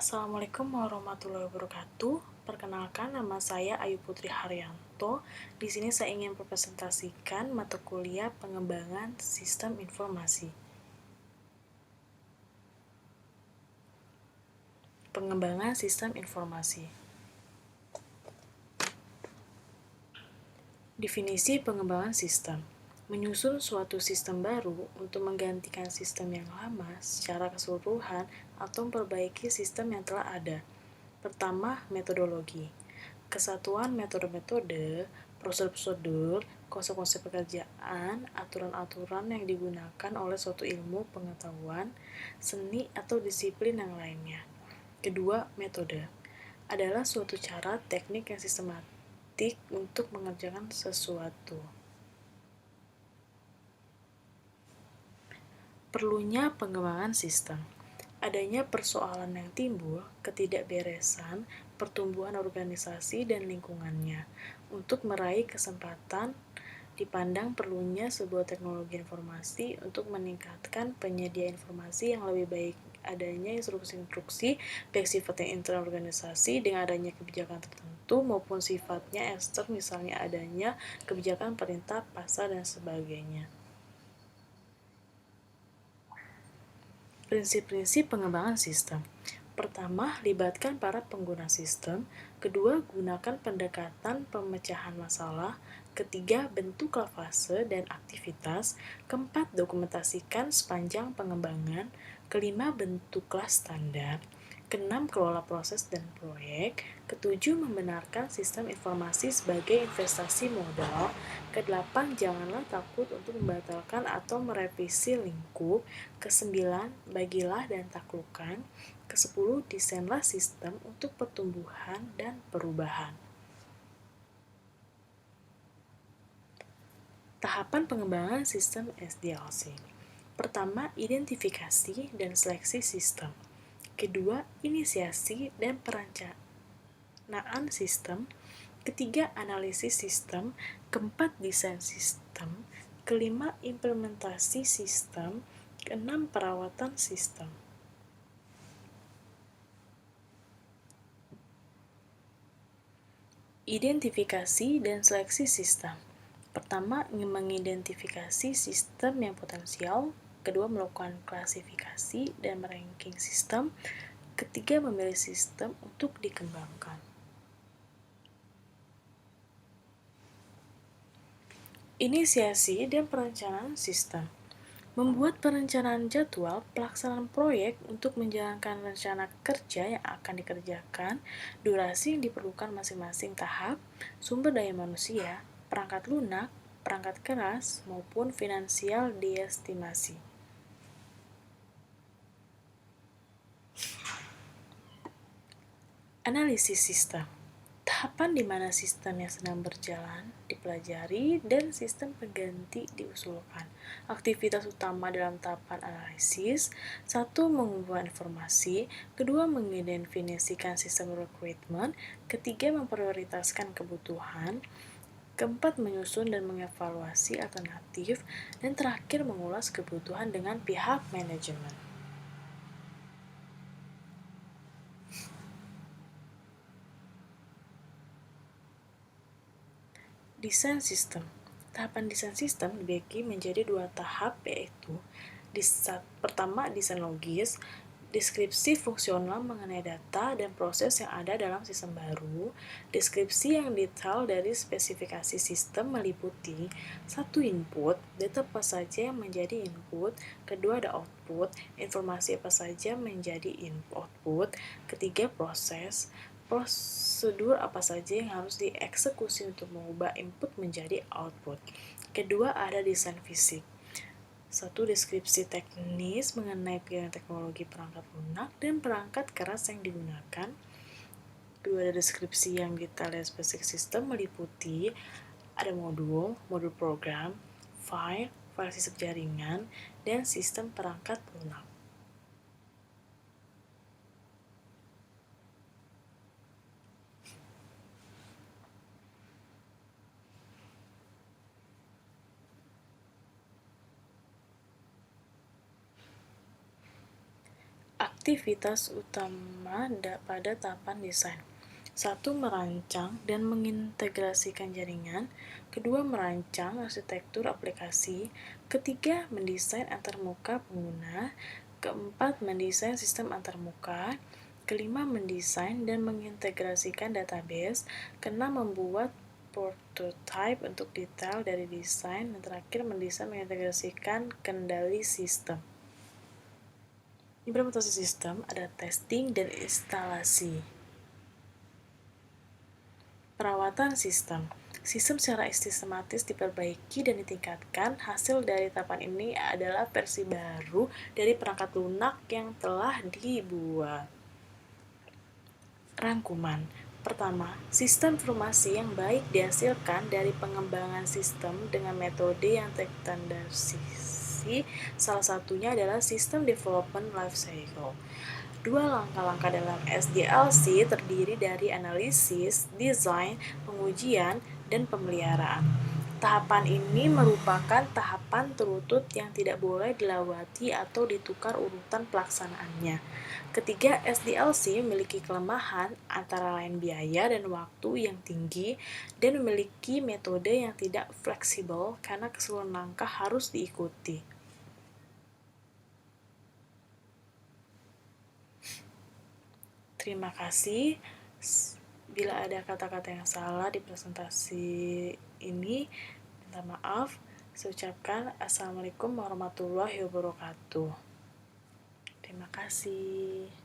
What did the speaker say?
Assalamualaikum warahmatullahi wabarakatuh. Perkenalkan, nama saya Ayu Putri Haryanto. Di sini saya ingin mempresentasikan mata kuliah pengembangan sistem informasi. Pengembangan sistem informasi. Definisi pengembangan sistem: menyusun suatu sistem baru untuk menggantikan sistem yang lama secara keseluruhan atau memperbaiki sistem yang telah ada. Pertama, metodologi. Kesatuan metode-metode, prosedur-prosedur, konsep-konsep pekerjaan, aturan-aturan yang digunakan oleh suatu ilmu pengetahuan, seni atau disiplin yang lainnya. Kedua, metode adalah suatu cara teknik yang sistematik untuk mengerjakan sesuatu. Perlunya pengembangan sistem. Adanya persoalan yang timbul, ketidakberesan, pertumbuhan organisasi dan lingkungannya. Untuk meraih kesempatan, dipandang perlunya sebuah teknologi informasi untuk meningkatkan penyedia informasi yang lebih baik. Adanya instruksi-instruksi baik sifatnya internal organisasi dengan adanya kebijakan tertentu maupun sifatnya eksternal, misalnya adanya kebijakan perintah, pasar, dan sebagainya. Prinsip-prinsip pengembangan sistem. Pertama, libatkan para pengguna sistem. Kedua, gunakan pendekatan pemecahan masalah. Ketiga, bentuklah fase dan aktivitas. Keempat, dokumentasikan sepanjang pengembangan. Kelima, bentuklah standar. Keenam, kelola proses dan proyek. Ketujuh, membenarkan sistem informasi sebagai investasi modal. Kedelapan, janganlah takut untuk membatalkan atau merevisi lingkup. Kesembilan, bagilah dan taklukkan. Kesepuluh, desainlah sistem untuk pertumbuhan dan perubahan. Tahapan pengembangan sistem SDLC. Pertama, identifikasi dan seleksi sistem. Kedua, inisiasi dan perencanaan sistem. Ketiga, analisis sistem. Keempat, desain sistem. Kelima, implementasi sistem. Keenam, perawatan sistem. Identifikasi dan seleksi sistem. Pertama, mengidentifikasi sistem yang potensial. Kedua, melakukan klasifikasi dan meranking sistem. Ketiga, memilih sistem untuk dikembangkan. Inisiasi dan perencanaan sistem. Membuat perencanaan jadwal pelaksanaan proyek untuk menjalankan rencana kerja yang akan dikerjakan, durasi yang diperlukan masing-masing tahap, sumber daya manusia, perangkat lunak, perangkat keras, maupun finansial diestimasi. Analisis sistem. Tahapan di mana sistem yang sedang berjalan dipelajari dan sistem pengganti diusulkan. Aktivitas utama dalam tahapan analisis: 1. Mengumpulkan informasi. Kedua, mendefinisikan sistem rekrutmen. Ketiga, memprioritaskan kebutuhan. Keempat, menyusun dan mengevaluasi alternatif. Dan terakhir, mengulas kebutuhan dengan pihak manajemen. Desain sistem. Tahapan desain sistem dibagi menjadi dua tahap, yaitu pertama, desain logis, deskripsi fungsional mengenai data dan proses yang ada dalam sistem baru. Deskripsi yang detail dari spesifikasi sistem meliputi: 1. Input, data apa saja yang menjadi input. Kedua, ada output, informasi apa saja menjadi output. Ketiga, prosedur apa saja yang harus dieksekusi untuk mengubah input menjadi output. Kedua, ada desain fisik. 1. Deskripsi teknis mengenai pilihan teknologi perangkat lunak dan perangkat keras yang digunakan. Kedua, ada deskripsi yang detail dan spesifik sistem meliputi ada modul program, file sistem jaringan, dan sistem perangkat lunak. Aktivitas utama pada tahapan desain. 1. Merancang dan mengintegrasikan jaringan. 2. Merancang arsitektur aplikasi. 3. Mendesain antarmuka pengguna. 4. Mendesain sistem antarmuka. 5. Mendesain dan mengintegrasikan database. 6. Membuat prototype untuk detail dari desain. Dan terakhir, mendesain mengintegrasikan kendali sistem. Implementasi sistem ada testing dan instalasi. Perawatan sistem. Sistem secara sistematis diperbaiki dan ditingkatkan. Hasil dari tahapan ini adalah versi baru dari perangkat lunak yang telah dibuat. Rangkuman. Pertama, sistem informasi yang baik dihasilkan dari pengembangan sistem dengan metode yang terstandarisasi. Salah satunya adalah System Development Life Cycle. 2. Langkah-langkah dalam SDLC terdiri dari analisis, desain, pengujian, dan pemeliharaan. Tahapan ini merupakan tahapan terurut yang tidak boleh dilewati atau ditukar urutan pelaksanaannya. Ketiga, SDLC memiliki kelemahan antara lain biaya dan waktu yang tinggi dan memiliki metode yang tidak fleksibel karena keseluruhan langkah harus diikuti. Terima kasih. Bila ada kata-kata yang salah di presentasi ini, minta maaf. Saya ucapkan Assalamualaikum warahmatullahi wabarakatuh. Terima kasih.